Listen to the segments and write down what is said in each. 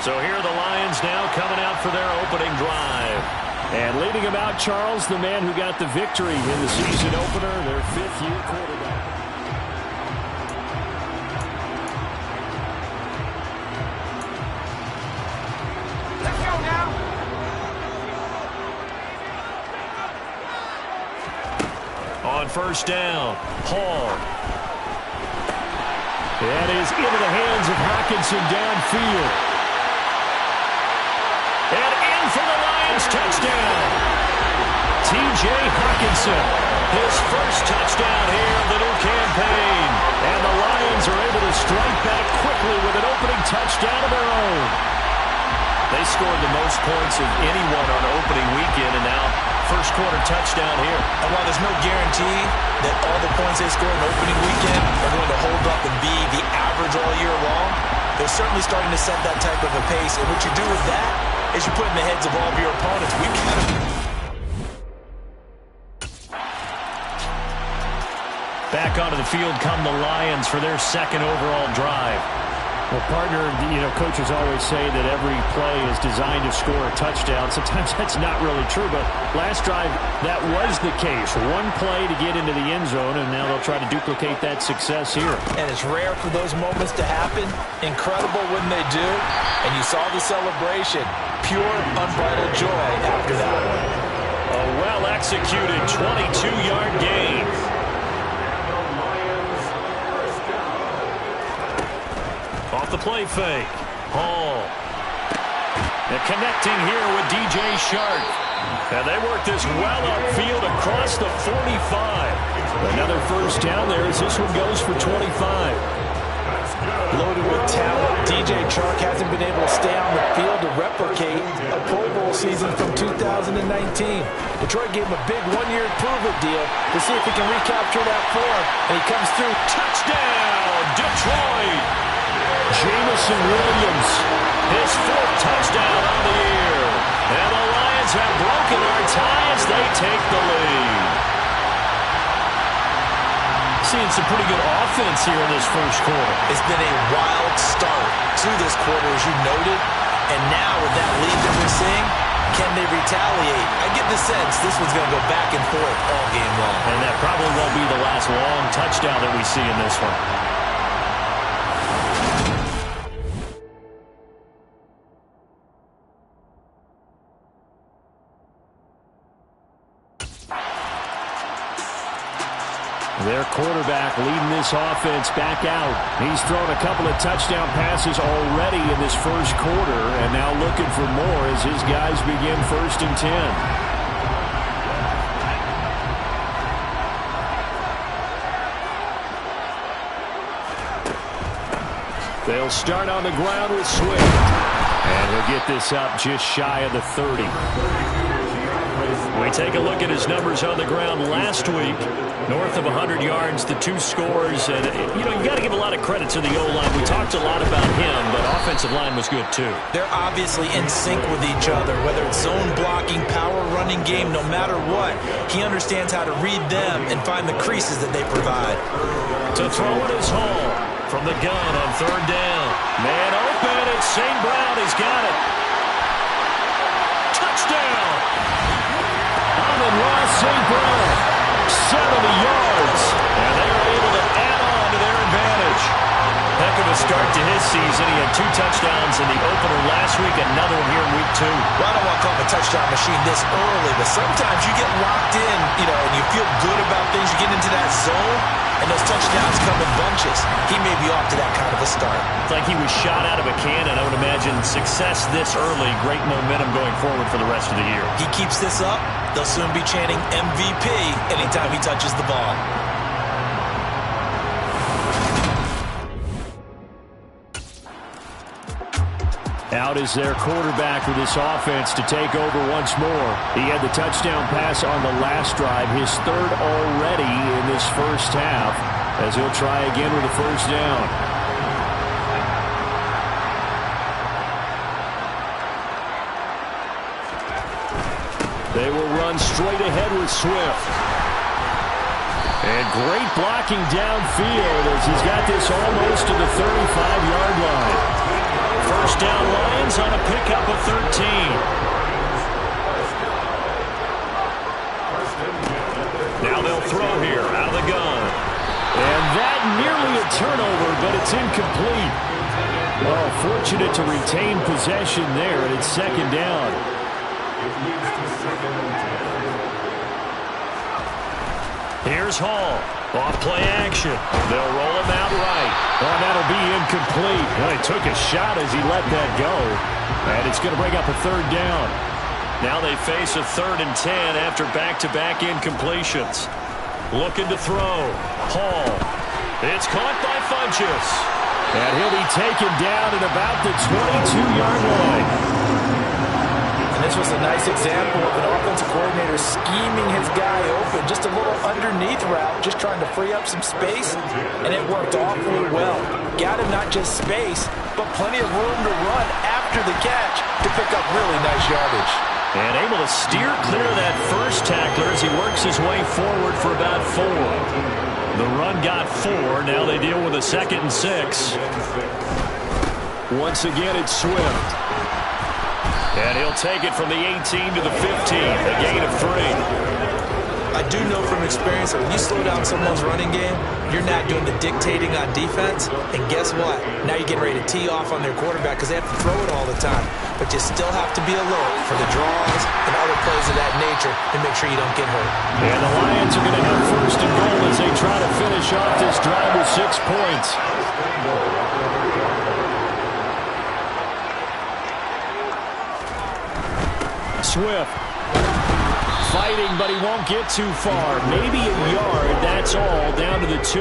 So here are the Lions now coming out for their opening drive. And leading them out, Charles, the man who got the victory in the season opener, their fifth-year quarterback. Let's go now. On first down, Hall. That is into the hands of Hockenson downfield. And in for the Lions touchdown. T.J. Hockenson, his first touchdown here of the new campaign. And the Lions are able to strike back quickly with an opening touchdown of their own. They scored the most points of anyone on opening weekend, and now first quarter touchdown here. And while there's no guarantee that all the points they score in opening weekend are going to hold up and be the average all year long, they're certainly starting to set that type of a pace. And what you do with that is you put in the heads of all of your opponents. We've got to... Back onto the field come the Lions for their second overall drive. Well, partner, coaches always say that every play is designed to score a touchdown. Sometimes that's not really true, but last drive, that was the case. One play to get into the end zone, and now they'll try to duplicate that success here. And it's rare for those moments to happen. Incredible when they do. And you saw the celebration. Pure, unbridled joy after that one. A well-executed 22-yard gain. Off the play fake. Hall. And connecting here with DJ Shark. And they work this well upfield across the 45. Another first down there as this one goes for 25. Loaded with talent. DJ Chark hasn't been able to stay on the field to replicate a Pro Bowl season from 2019. Detroit gave him a big one-year prove-it deal to see if he can recapture that form. And he comes through. Touchdown, Detroit! Jamison Williams, his fourth touchdown on the year. And the Lions have broken our tie as they take the lead. Seeing some pretty good offense here in this first quarter. It's been a wild start to this quarter, as you noted. And now with that lead that we're seeing, can they retaliate? I get the sense this one's going to go back and forth all game long. And that probably won't be the last long touchdown that we see in this one. Their quarterback leading this offense back out. He's thrown a couple of touchdown passes already in this first quarter, and now looking for more as his guys begin 1st and 10. They'll start on the ground with Swift. And he'll get this up just shy of the 30. We take a look at his numbers on the ground last week. North of 100 yards, the 2 scores. And, you got to give a lot of credit to the O-line. We talked a lot about him, but offensive line was good too. They're obviously in sync with each other, whether it's zone blocking, power running game, no matter what. He understands how to read them and find the creases that they provide. To throw it is Hall from the gun on 3rd down. Man open, it's St. Brown. He's got it. Touchdown! Amon-Ra St. Brown, 70 yards. And they are able to add on to their advantage. Heck of a start to his season. He had 2 touchdowns in the opener last week, another one here in week 2. Well, I don't want to call him a touchdown machine this early, but sometimes you get locked in, and you feel good about things. You get into that zone, and those touchdowns come in bunches. He may be off to that kind of a start. It's like he was shot out of a cannon. I would imagine success this early, great momentum going forward for the rest of the year. He keeps this up, they'll soon be chanting MVP anytime he touches the ball. Out is their quarterback with this offense to take over once more. He had the touchdown pass on the last drive, his 3rd already in this first half, as he'll try again with a 1st down. They will run straight ahead with Swift. And great blocking downfield as he's got this almost to the 35-yard line. First down, Lions turnover, but it's incomplete. Oh, fortunate to retain possession there, and it's second down. Here's Hall. Off play action. They'll roll him out right. Oh, that'll be incomplete. Well, he took a shot as he let that go. And it's going to bring up a third down. Now they face a 3rd and 10 after back-to-back incompletions. Looking to throw. Hall. It's caught by Funchess. And he'll be taken down at about the 22-yard line. This was a nice example of an offensive coordinator scheming his guy open. Just a little underneath route, just trying to free up some space, and it worked awfully well. Got him not just space, but plenty of room to run after the catch to pick up really nice yardage. And able to steer clear of that first tackler as he works his way forward for about 4. The run got 4. Now they deal with a 2nd and 6. Once again, it's Swift. And he'll take it from the 18 to the 15, a gain of 3. I do know from experience that when you slow down someone's running game, you're not doing the dictating on defense. And guess what? Now you're getting ready to tee off on their quarterback because they have to throw it all the time. But you still have to be alert for the draws and other plays of that nature to make sure you don't get hurt. And the Lions are going to have 1st and goal as they try to finish off this drive with 6 points. Swift fighting, but he won't get too far. Maybe a yard, that's all, down to the 2.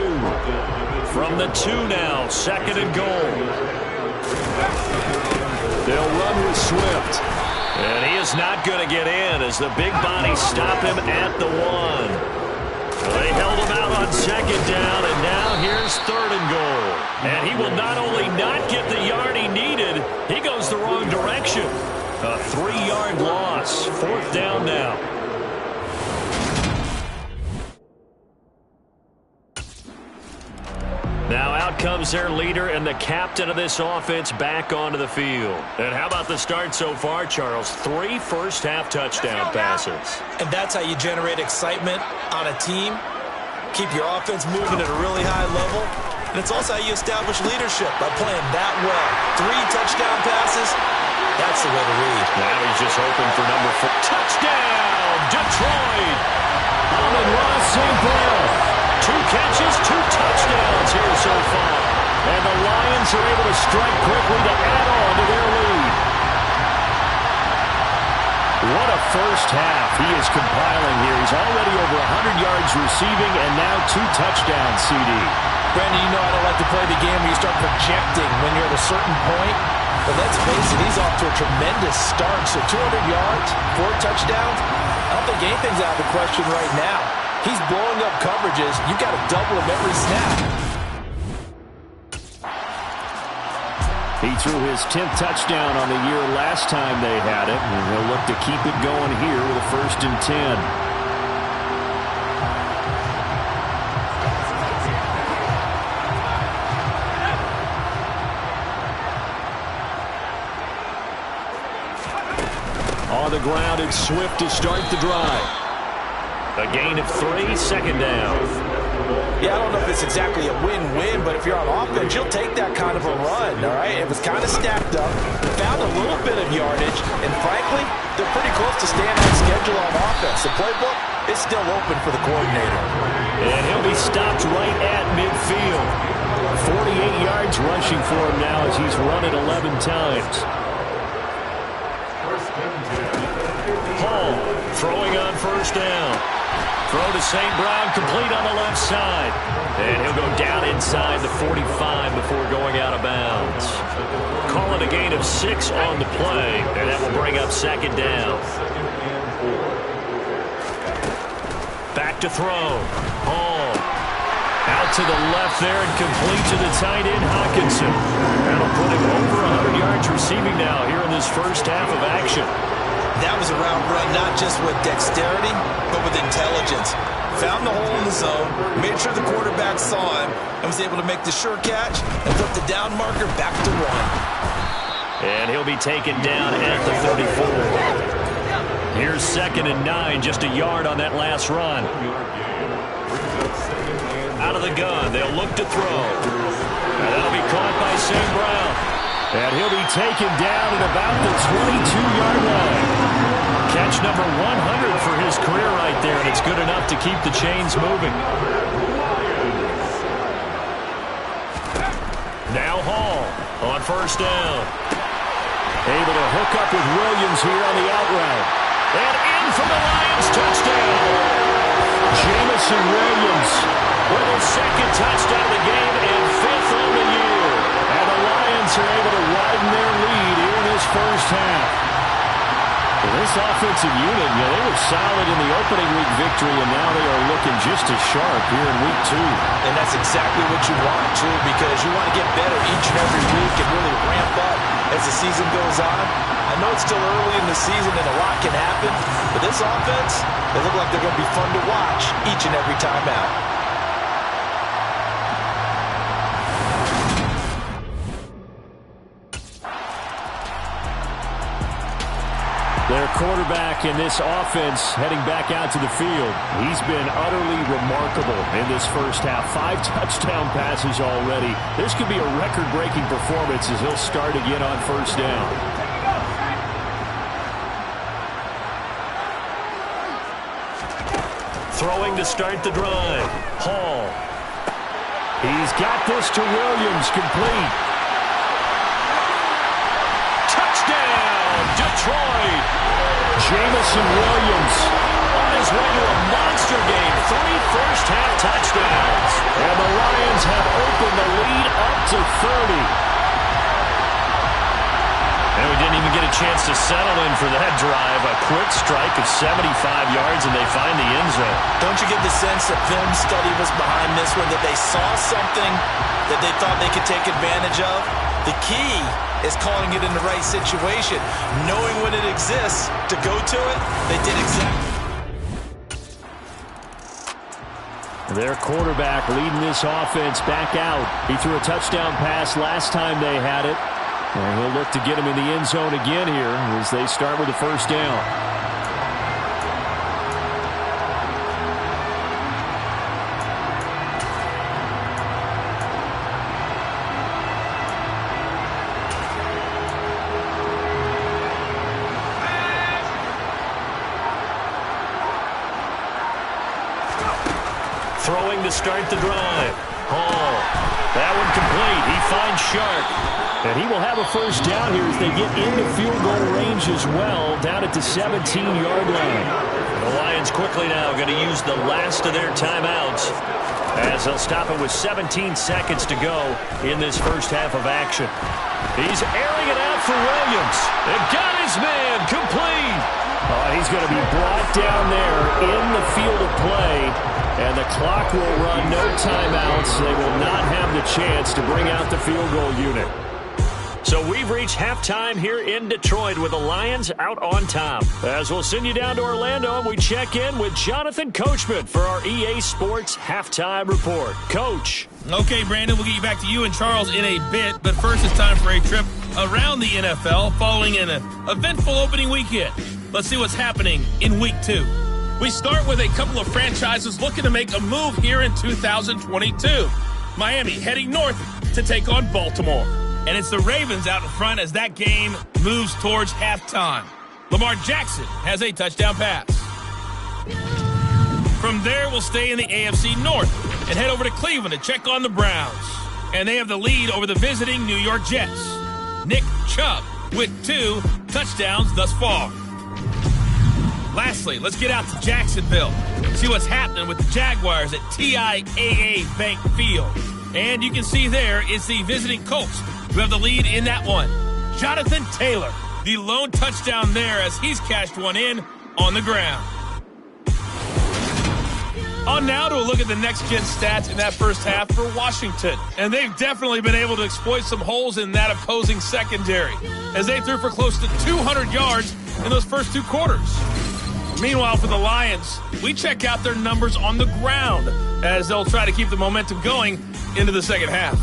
From the 2 now, 2nd and goal. They'll run with Swift. And he is not going to get in as the big bodies stop him at the 1. They held him out on 2nd down, and now here's 3rd and goal. And he will not only not get the yard he needed, he goes the wrong direction. A 3-yard loss. 4th down now. Now out comes their leader and the captain of this offense back onto the field. And how about the start so far, Charles? 3 first-half touchdown passes. And that's how you generate excitement on a team. Keep your offense moving at a really high level. And it's also how you establish leadership by playing that well. 3 touchdown passes. That's the way to read. Now he's just hoping for number 4. Touchdown, Detroit! Amon-Ra St. Brown. 2 catches, 2 touchdowns here so far. And the Lions are able to strike quickly to add on to their lead. What a first half he is compiling here. He's already over 100 yards receiving and now 2 touchdowns, CD. Brandon, you know I don't like to play the game where you start projecting when you're at a certain point. But let's face it, he's off to a tremendous start. So 200 yards, 4 touchdowns. I don't think anything's out of the question right now. He's blowing up coverages. You've got to double him every snap. He threw his 10th touchdown on the year last time they had it. And he'll look to keep it going here with a 1st and 10. On the ground, it's Swift to start the drive. A gain of 3, 2nd down. Yeah, I don't know if it's exactly a win-win, but if you're on offense, you'll take that kind of a run, all right? It was kind of stacked up, found a little bit of yardage, and frankly, they're pretty close to staying on schedule on offense. The playbook is still open for the coordinator. And he'll be stopped right at midfield. 48 yards rushing for him now as he's run it 11 times. Hall throwing on 1st down. Throw to St. Brown, complete on the left side. And he'll go down inside the 45 before going out of bounds. Call it a gain of 6 on the play, and that will bring up 2nd down. Back to throw. Hall out to the left there and complete to the tight end, Hawkinson. That'll put him over 100 yards receiving now here in this first half of action. That was a route run not just with dexterity, but with intelligence. Found the hole in the zone, made sure the quarterback saw him, and was able to make the sure catch and flip the down marker back to 1. And he'll be taken down at the 34. Here's 2nd and 9, just a yard on that last run. Out of the gun, they'll look to throw. And that'll be caught by St. Brown. And he'll be taken down at about the 22-yard line. Catch number 100 for his career right there, and it's good enough to keep the chains moving. Now Hall on first down. Able to hook up with Williams here on the out route. And in for the Lions touchdown. Jamison Williams with his second touchdown of the game and fifth on the year. And the Lions are able to widen their lead here in this first half. Well, this offensive unit, they were solid in the opening week victory, and now they are looking just as sharp here in week 2. And that's exactly what you want, too, because you want to get better each and every week and really ramp up as the season goes on. I know it's still early in the season and a lot can happen, but this offense, they look like they're going to be fun to watch each and every time out. Their quarterback in this offense heading back out to the field. He's been utterly remarkable in this first half. 5 touchdown passes already. This could be a record-breaking performance as he'll start again on first down. Throwing to start the drive. Hall. He's got this to Williams, complete. Touchdown, Detroit. Jamison Williams on his way to a monster game. 3 first-half touchdowns. And the Lions have opened the lead up to 30. And we didn't even get a chance to settle in for that drive. A quick strike of 75 yards, and they find the end zone. Don't you get the sense that film study was behind this one, that they saw something that they thought they could take advantage of? The key is calling it in the right situation. Knowing when it exists to go to it, they did exactly. Their quarterback leading this offense back out. He threw a touchdown pass last time they had it. And he'll look to get him in the end zone again here as they start with the first down. Throwing to start the drive. Hall. That one complete. He finds Sharp. And he will have a first down here as they get into field goal range as well, down at the 17-yard line. The Lions quickly now going to use the last of their timeouts as they'll stop it with 17 seconds to go in this first half of action. He's airing it out for Williams. And got his man complete. He's going to be brought down there in the field of play. And the clock will run, no timeouts. They will not have the chance to bring out the field goal unit. So we've reached halftime here in Detroit with the Lions out on top. As we'll send you down to Orlando, and we check in with Jonathan Coachman for our EA Sports Halftime Report. Coach. Okay, Brandon, we'll get you back to you and Charles in a bit. But first, it's time for a trip around the NFL following an eventful opening weekend. Let's see what's happening in Week 2. We start with a couple of franchises looking to make a move here in 2022. Miami heading north to take on Baltimore. And it's the Ravens out in front as that game moves towards halftime. Lamar Jackson has a touchdown pass. From there, we'll stay in the AFC North and head over to Cleveland to check on the Browns. And they have the lead over the visiting New York Jets. Nick Chubb with 2 touchdowns thus far. Lastly, let's get out to Jacksonville. See what's happening with the Jaguars at TIAA Bank Field. And you can see there is the visiting Colts who have the lead in that one. Jonathan Taylor, the lone touchdown there as he's cashed one in on the ground. On now to a look at the next-gen stats in that first half for Washington. And they've definitely been able to exploit some holes in that opposing secondary as they threw for close to 200 yards in those first 2 quarters. Meanwhile, for the Lions, we check out their numbers on the ground as they'll try to keep the momentum going into the second half.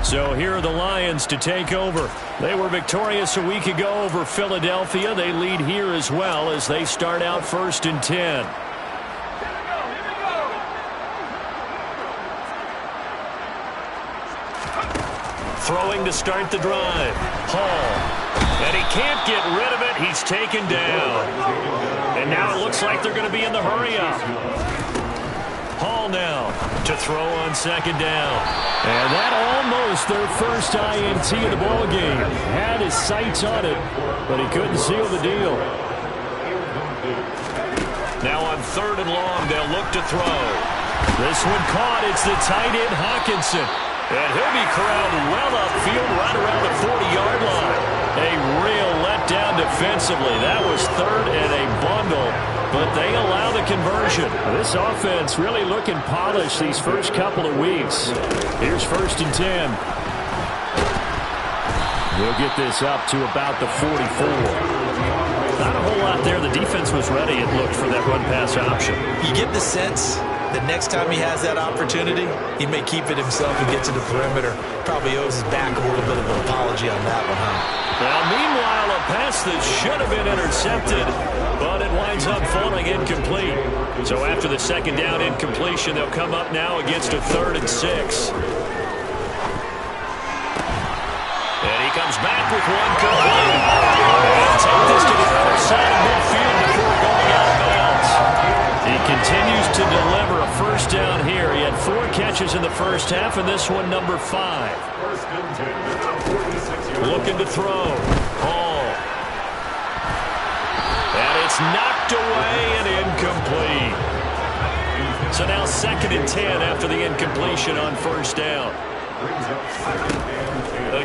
So here are the Lions to take over. They were victorious a week ago over Philadelphia. They lead here as well as they start out 1st and 10. Throwing to start the drive. Hall. And he can't get rid of it. He's taken down. And now it looks like they're going to be in the hurry-up. Hall now to throw on second down. And that almost their first INT of the ball game. Had his sights on it, but he couldn't seal the deal. Now on third and long, they'll look to throw. This one caught. It's the tight end, Hawkinson. And he'll be corralled well upfield right around the 40-yard line. A real letdown defensively. That was third and a bundle, but they allow the conversion. This offense really looking polished these first couple of weeks. Here's 1st and 10. We'll get this up to about the 44. Not a whole lot there. The defense was ready, it looked, for that run-pass option. You get the sense that next time he has that opportunity, he may keep it himself and get to the perimeter. Probably owes his back a little bit of an apology on that one, huh? Well, meanwhile, a pass that should have been intercepted, but it winds up falling incomplete. So after the second down incompletion, they'll come up now against a 3rd and 6. And he comes back with one complete. And take this to the other side of midfield before going out of bounds. He continues to deliver a first down here. He had 4 catches in the first half, and this one number 5. Looking to throw. Hall. And it's knocked away and incomplete. So now 2nd and 10 after the incompletion on first down.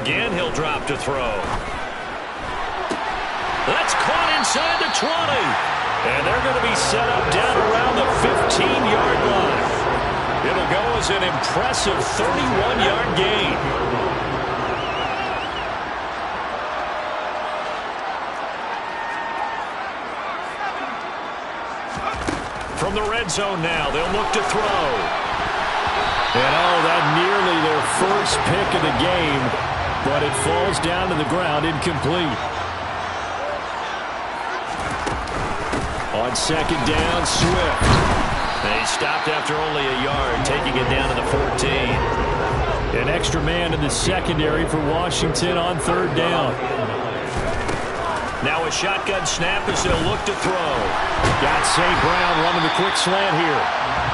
Again, he'll drop to throw. That's caught inside the 20. And they're going to be set up down around the 15-yard line. It'll go as an impressive 31-yard gain. From the red zone now, they'll look to throw. And that nearly their first pick of the game, but it falls down to the ground incomplete. On second down, Swift. They stopped after only a yard, taking it down to the 14. An extra man in the secondary for Washington on third down. Now a shotgun snap as they'll look to throw. Got St. Brown running the quick slant here.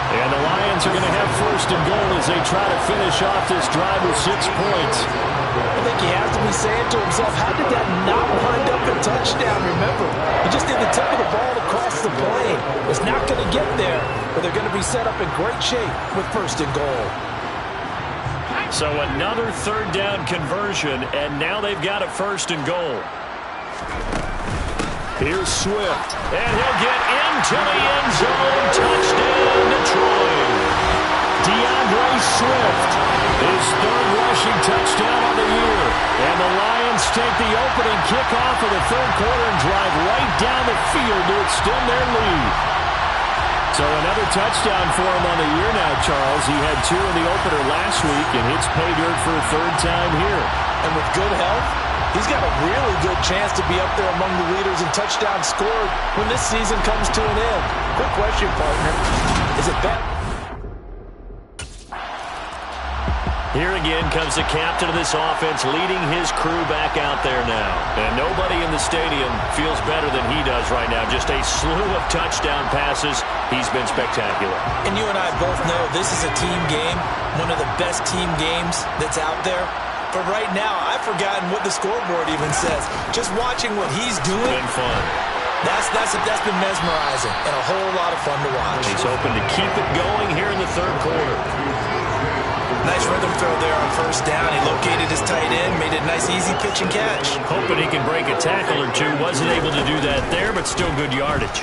And the Lions are going to have 1st and goal as they try to finish off this drive with 6 points. I think he has to be saying to himself, how did that not wind up a touchdown? Remember, he just did the tip of the ball across the plane. It's not going to get there, but they're going to be set up in great shape with 1st and goal. So another third down conversion, and now they've got a 1st and goal. Here's Swift. And he'll get into the end zone. Touchdown, Detroit. DeAndre Swift, his 3rd rushing touchdown of the year. And the Lions take the opening kickoff of the 3rd quarter and drive right down the field to extend their lead. So another touchdown for him on the year now, Charles. He had 2 in the opener last week, and hits pay dirt for a 3rd time here. And with good health, he's got a really good chance to be up there among the leaders in touchdowns scored when this season comes to an end. Quick question, partner. Is it better? Here again comes the captain of this offense, leading his crew back out there now. And nobody in the stadium feels better than he does right now. Just a slew of touchdown passes. He's been spectacular. And you and I both know this is a team game, one of the best team games that's out there. But right now, I've forgotten what the scoreboard even says. Just watching what he's doing. Been fun. That's been mesmerizing and a whole lot of fun to watch. He's hoping to keep it going here in the 3rd quarter. Nice rhythm throw there on 1st down. He located his tight end, made it a nice, easy pitch and catch. Hoping he can break a tackle or two. Wasn't able to do that there, but still good yardage.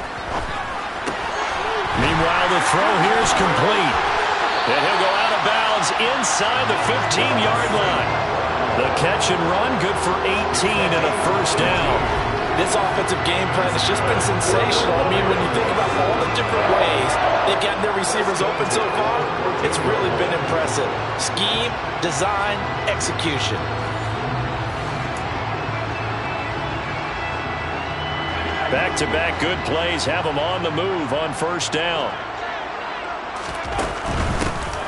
Meanwhile, the throw here is complete. And he'll go out of bounds inside the 15-yard line. The catch and run, good for 18 and a 1st down. This offensive game plan has just been sensational. I mean, when you think about all the different ways they've gotten their receivers open so far, it's really been impressive. Scheme, design, execution. Back-to-back good plays have them on the move on 1st down.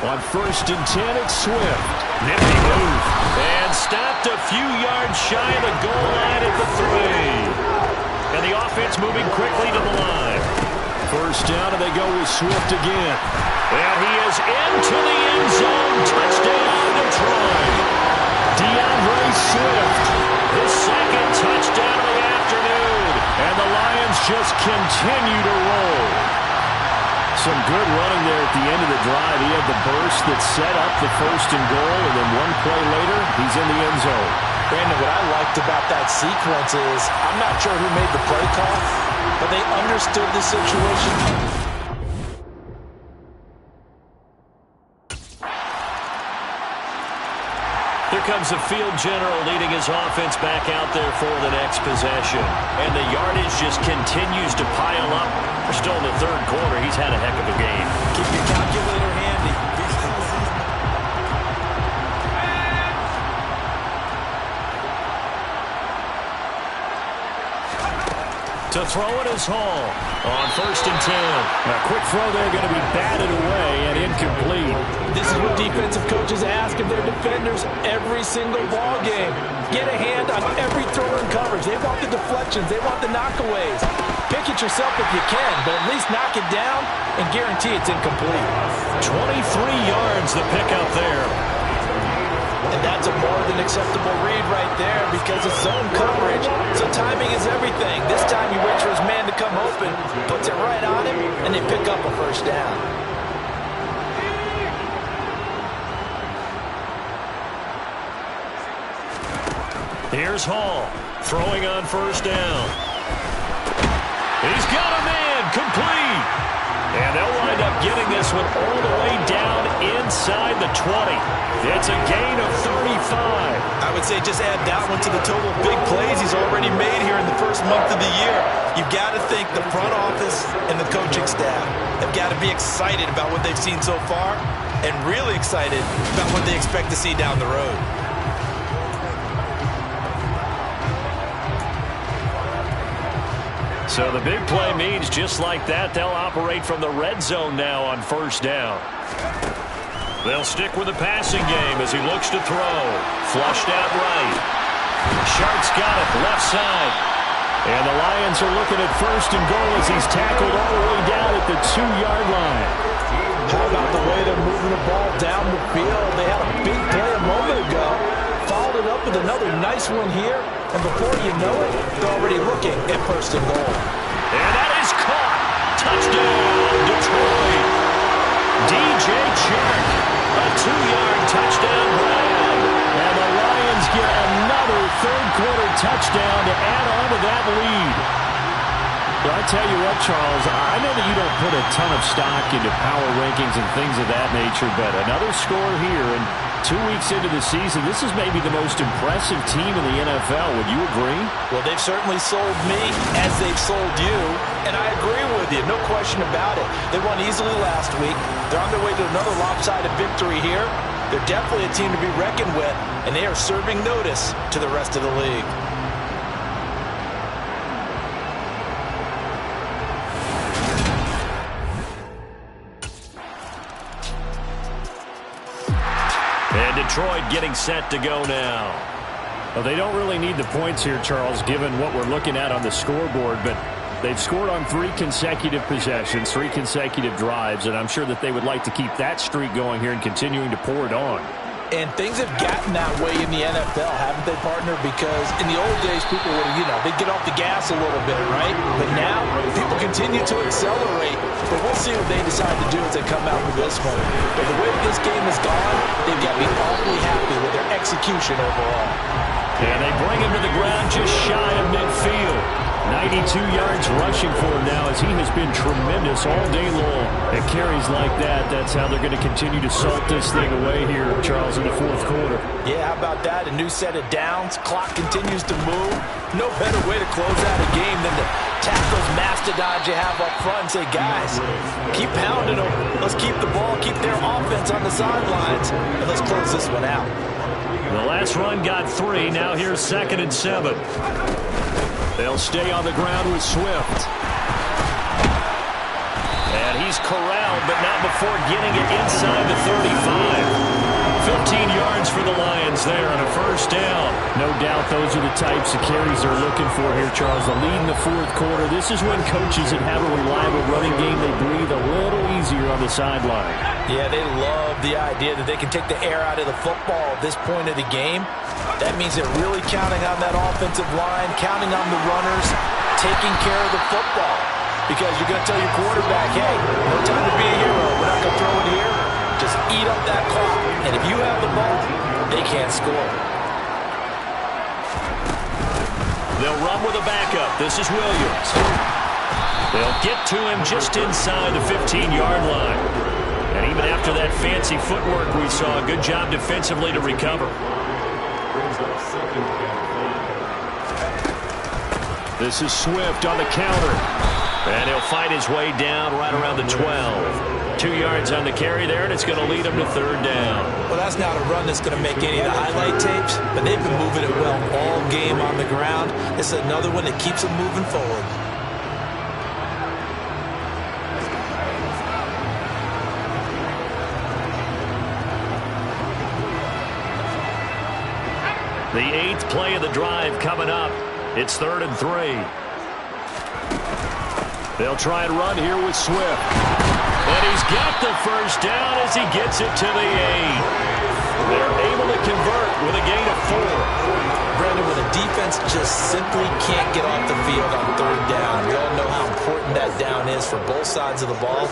On 1st and 10, it's Swift. Nifty move. And stopped a few yards shy of the goal line at the 3. And the offense moving quickly to the line. First down, and they go with Swift again. And he is into the end zone. Touchdown, Detroit. DeAndre Swift, his second touchdown of the afternoon. And the Lions just continue to roll. Some good running there at the end of the drive. He had the burst that set up the first and goal, and then one play later, he's in the end zone. Brandon, what I liked about that sequence is I'm not sure who made the play call, but they understood the situation. Here comes the field general leading his offense back out there for the next possession. And the yardage just continues to pile up. We're still in the third quarter. He's had a heck of a game. Keep your calculator handy. To throw it is Hall on 1st and 10. A quick throw there going to be batted away and incomplete. This is what defensive coaches ask of their defenders every single ball game. Get a hand on every throw in coverage. They want the deflections. They want the knockaways. Pick it yourself if you can, but at least knock it down and guarantee it's incomplete. 23 yards the pickup there. And that's a more than acceptable read right there because it's zone coverage. So timing is everything. This time he waits for his man to come open, puts it right on him, and they pick up a first down. Here's Hall throwing on 1st down. He's got a man complete. And they'll wind up getting this one all the way down inside the 20. It's a gain of 35. I would say just add that one to the total of big plays he's already made here in the first month of the year. You've got to think the front office and the coaching staff have got to be excited about what they've seen so far and really excited about what they expect to see down the road. So the big play means just like that, they'll operate from the red zone now on 1st down. They'll stick with the passing game as he looks to throw. Flushed out right. Sharp's got it left side. And the Lions are looking at 1st and goal as he's tackled all the way down at the 2-yard line. How about the way they're moving the ball down the field? They had a big play a moment ago. Followed it up with another nice one here. And before you know it, they're already looking at 1st and goal. And that is caught. Touchdown, Detroit. DJ Chark, a 2-yard touchdown grab. And the Lions get another third-quarter touchdown to add on to that lead. Well, I tell you what, Charles, I know that you don't put a ton of stock into power rankings and things of that nature, but another score here, and 2 weeks into the season, this is maybe the most impressive team in the NFL. Would you agree? Well, they've certainly sold me as they've sold you, and I agree with you, no question about it. They won easily last week. They're on their way to another lopsided victory here. They're definitely a team to be reckoned with, and they are serving notice to the rest of the league. And Detroit getting set to go now. Well, they don't really need the points here, Charles, given what we're looking at on the scoreboard, but they've scored on 3 consecutive possessions, 3 consecutive drives, and I'm sure that they would like to keep that streak going here and continuing to pour it on. And things have gotten that way in the NFL, haven't they, partner? Because in the old days, people would, they'd get off the gas a little bit, right? But now, people continue to accelerate. But we'll see what they decide to do as they come out with this one. But the way this game has gone, they've got me awfully happy with their execution overall. And they bring him to the ground just shy of midfield. 92 yards rushing for him now as he has been tremendous all day long. At carries like that, that's how they're going to continue to salt this thing away here, Charles, in the fourth quarter. Yeah, how about that? A new set of downs. Clock continues to move. No better way to close out a game than to tap those mastodons you have up front and say, guys, keep pounding them. Let's keep the ball, keep their offense on the sidelines, and let's close this one out. The last run got 3. Now here's 2nd and 7. They'll stay on the ground with Swift. And he's corralled, but not before getting it inside the 35. 15 yards for the Lions there on a first down. No doubt those are the types of carries they're looking for here, Charles. The lead in the fourth quarter. This is when coaches that have a reliable running game, they breathe a little easier on the sideline. Yeah, they love the idea that they can take the air out of the football at this point of the game. That means they're really counting on that offensive line, counting on the runners, taking care of the football. Because you're going to tell your quarterback, hey, no time to be a hero. We're not going to throw it here. Just eat up that clock. And if you have the ball, they can't score. They'll run with a backup. This is Williams. They'll get to him just inside the 15-yard line. And even after that fancy footwork we saw, a good job defensively to recover. This is Swift on the counter. And he'll fight his way down right around the 12. 2 yards on the carry there, and it's going to lead him to third down. Well, that's not a run that's going to make any of the highlight tapes, but they've been moving it well all game on the ground. It's another one that keeps them moving forward. The 8th play of the drive coming up. It's 3rd and 3. They'll try and run here with Swift. And he's got the first down as he gets it to the 8. They're able to convert with a gain of 4. Brandon, when a defense just simply can't get off the field on third down, we all know how important that down is for both sides of the ball.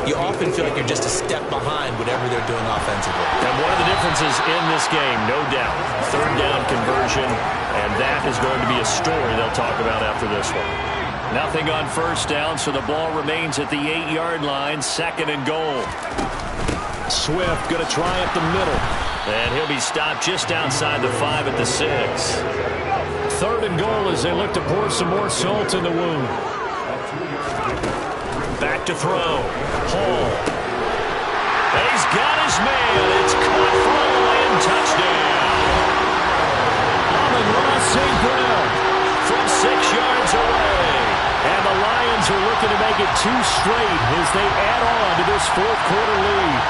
You often feel like you're just a step behind whatever they're doing offensively. And one of the differences in this game, no doubt, third down conversion, and that is going to be a story they'll talk about after this one. Nothing on first down, so the ball remains at the 8-yard line, 2nd and goal. Swift going to try up the middle. And he'll be stopped just outside the 5 at the 6. 3rd and goal as they look to pour some more salt in the wound. Back to throw. Hall. He's got his man. It's caught for a Lion touchdown. Amon-Ra St. Brown from 6 yards away. And the Lions are looking to make it 2 straight as they add on to this fourth quarter lead.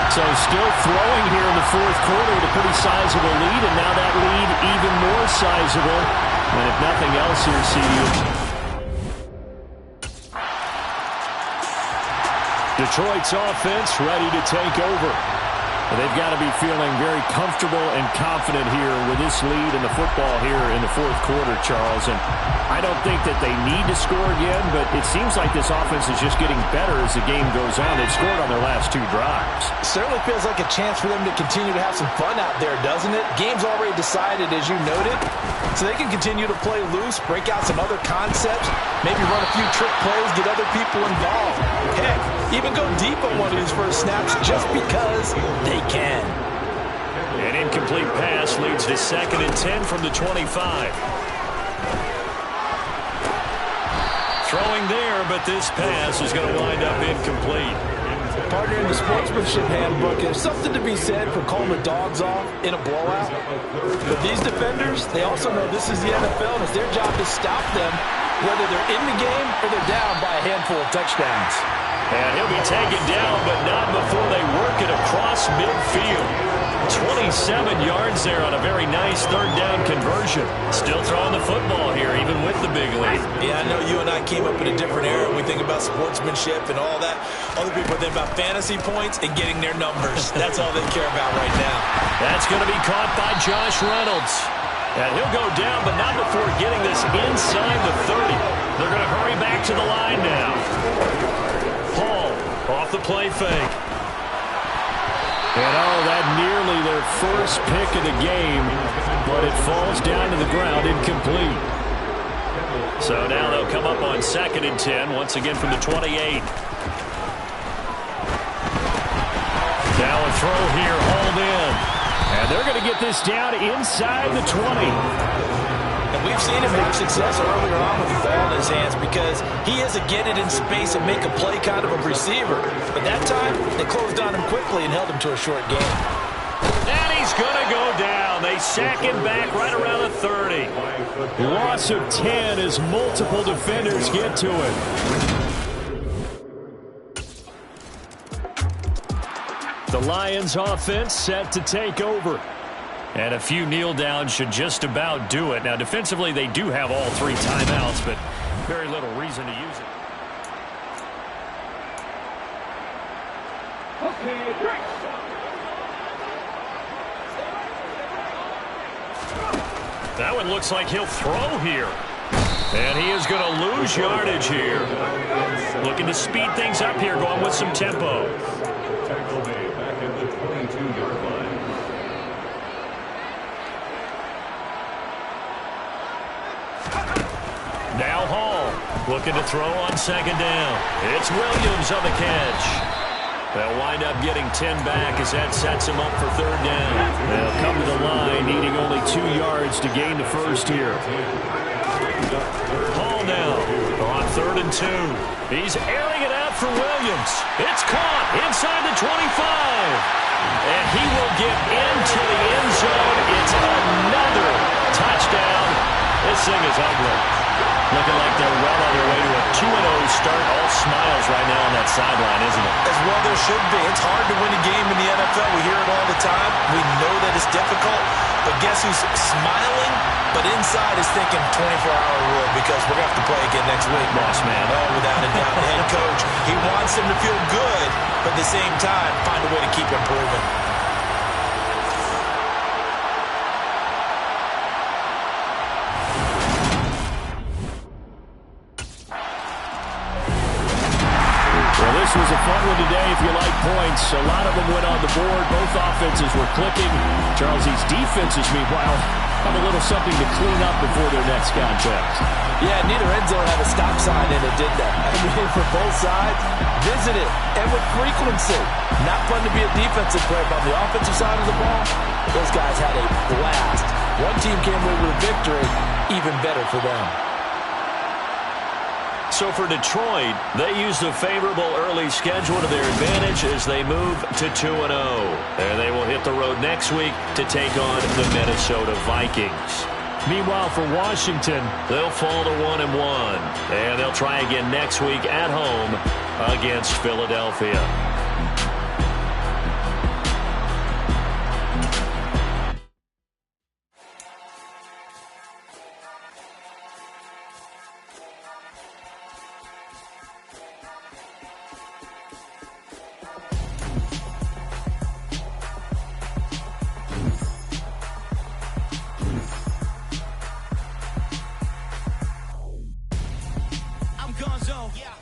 So still throwing here in the fourth quarter with a pretty sizable lead, and now that lead even more sizable. And if nothing else here, CU. Detroit's offense ready to take over. And they've got to be feeling very comfortable and confident here with this lead in the football here in the fourth quarter, Charles. And I don't think that they need to score again, but it seems like this offense is just getting better as the game goes on. They've scored on their last 2 drives. Certainly feels like a chance for them to continue to have some fun out there, doesn't it? Game's already decided, as you noted, so they can continue to play loose, break out some other concepts, maybe run a few trick plays, get other people involved. Heck, even go deep on one of these first snaps just because they can. An incomplete pass leads to 2nd and 10 from the 25. Throwing there, but this pass is going to wind up incomplete. Partner, in the sportsmanship handbook, there's something to be said for calling the dogs off in a blowout. But these defenders, they also know this is the NFL, and it's their job to stop them, whether they're in the game or they're down by a handful of touchdowns. And he'll be taken down, but not before they work it across midfield. 27 yards there on a very nice 3rd down conversion. Still throwing the football here, even with the big lead. Yeah, I know you and I came up in a different era. We think about sportsmanship and all that. Other people think about fantasy points and getting their numbers. That's all they care about right now. That's going to be caught by Josh Reynolds. And he'll go down, but not before getting this inside the 30. They're going to hurry back to the line now. Hall off the play fake. And that nearly their first pick of the game, but it falls down to the ground incomplete. So now they'll come up on 2nd and 10, once again from the 28. Now a throw here, hauled in. And they're going to get this down inside the 20. And we've seen him have success earlier on with the ball in his hands because he is a get it in space and make a play kind of a receiver. But that time, they closed on him quickly and held him to a short gain. And he's going to go down. They sack him back right around the 30. Loss of 10 as multiple defenders get to it. The Lions offense set to take over. And a few kneel downs should just about do it. Now, defensively, they do have all 3 timeouts, but very little reason to use it. That one looks like he'll throw here. And he is going to lose yardage here. Looking to speed things up here, going with some tempo. Tackle made back at the 22-yard line. Now Hall looking to throw on 2nd down. It's Williams on the catch. They'll wind up getting 10 back as that sets him up for 3rd down. They'll come to the line needing only 2 yards to gain the first here. Hall now on 3rd and 2. He's airing it out for Williams. It's caught inside the 25. And he will get into the end zone. It's another touchdown. This thing is ugly. Looking like they're well on their way to a 2-0 start. All smiles right now on that sideline, isn't it? As well there should be. It's hard to win a game in the NFL. We hear it all the time. We know that it's difficult. But guess who's smiling? But inside is thinking 24-hour rule because we're going to have to play again next week. Boss man. Oh, without a doubt. The head coach, he wants them to feel good, but at the same time, find a way to keep improving. Well, this was a fun one today if you like points. A lot of them went on the board. Both offenses were clicking. Charles, these defenses, meanwhile, have a little something to clean up before their next contact. Yeah, neither end zone had a stop sign in it, did that? I mean, for both sides, visit it, and with frequency. Not fun to be a defensive player, but on the offensive side of the ball, those guys had a blast. One team came away with a victory, even better for them. So for Detroit, they used a favorable early schedule to their advantage as they move to 2-0. And they will hit the road next week to take on the Minnesota Vikings. Meanwhile, for Washington, they'll fall to 1-1. And they'll try again next week at home against Philadelphia.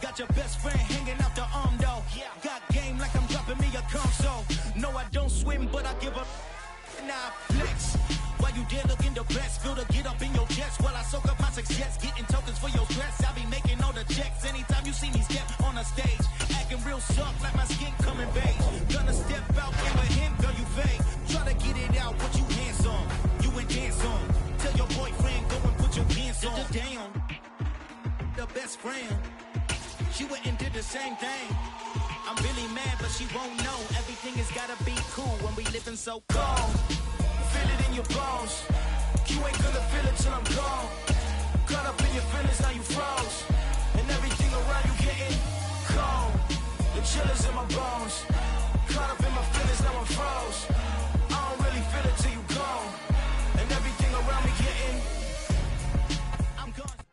Got your best friend hanging out the arm though. Got game like I'm dropping me a console. No, I don't swim, but I give up. Nah, flex. While you there looking the best, feel the get up in your chest while I soak up my success. Getting tokens for your stress. I be making all the checks anytime you see me step on a stage. Acting real soft like my skin coming beige. Gonna step out in a hint, girl, you fake. Try to get it out, put you hands on. You and dance on. Tell your boyfriend, go and put your pants on. Down. The best friend. She went and did the same thing. I'm really mad, but she won't know. Everything has gotta be cool when we living so cold. Feel it in your bones. You ain't gonna feel it till I'm gone. Caught up in your feelings, now you froze. And everything around you getting cold. The chill is in my bones. Caught up in my feelings, now I'm froze. I don't really feel it till you gone. And everything around me getting I'm gone.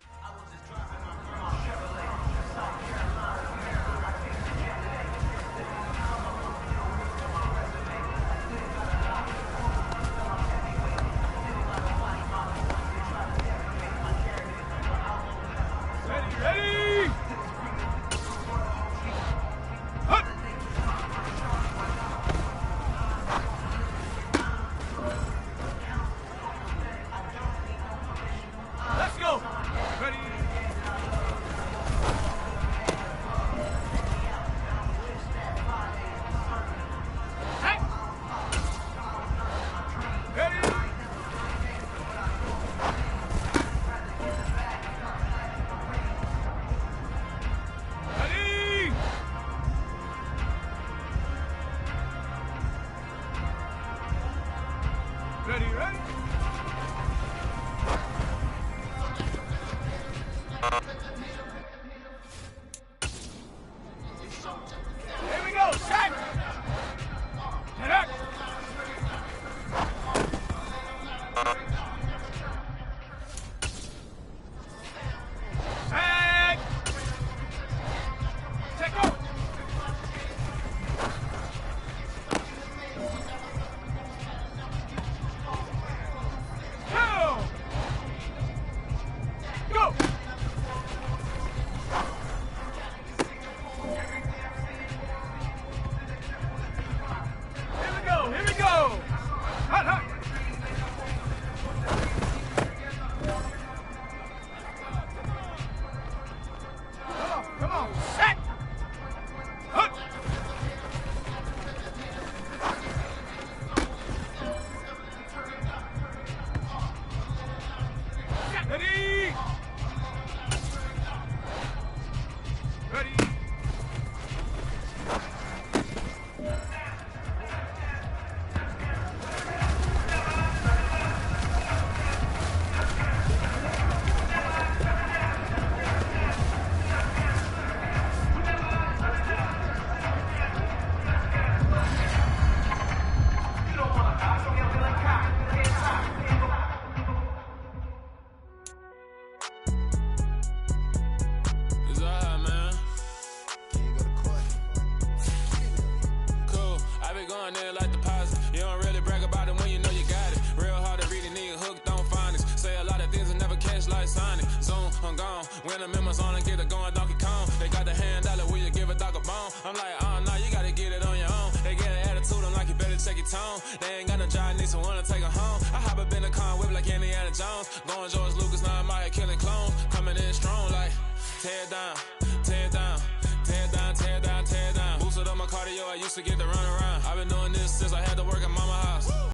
it tone. They ain't got no job, need someone to take her home. I hop up in the car, whip like Indiana Jones. Going George Lucas, now I'm out here killing clones. Coming in strong like, tear down.